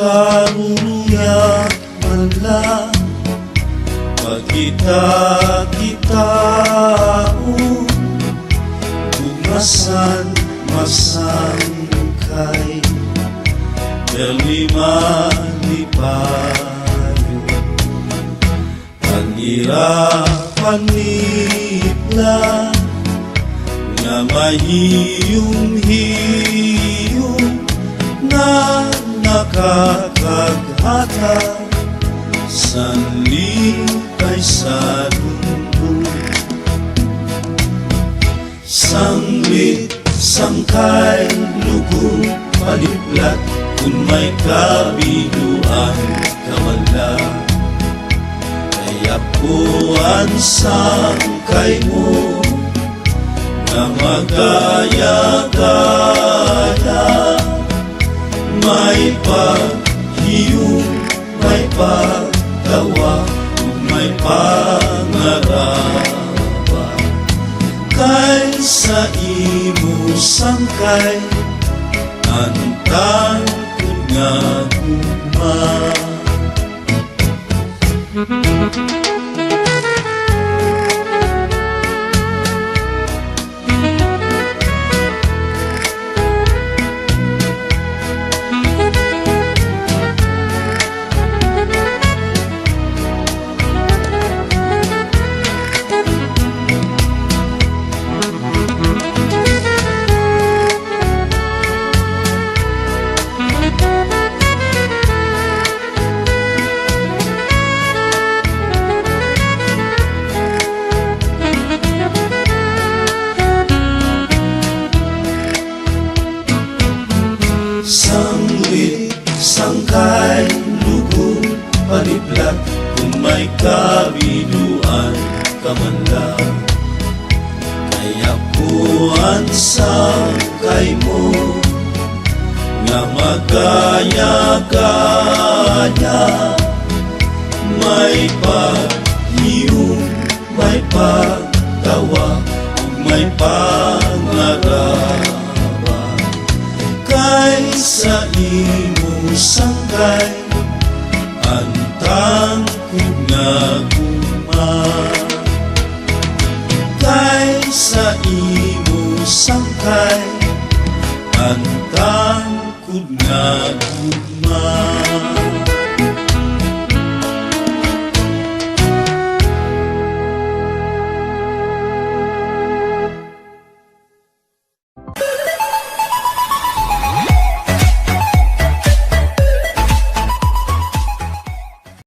karunia manla pagkita-kitao bumasan masangkay dalima di payo pangirapan nila nga mahiyong-hiyong na nakakaghata sanlipay sa mundo sanglit sangkay lugong paliblat kung may kabiluan kamala kaya po ang sangkay mo na magaya-gaya may paghiyong may pagtawa may pangaraba kaysa imo sangkay antang nga guma. Sanglit, sangkay, lugong, paliblat kung may kabiluan kamanda kaya po ang sangkay mo nga magaya-gaya may paghiyong, may pagtawa ug may pangarap kaysa imo sangkay antang nga guma kaysa imo sangkay antang nga guma.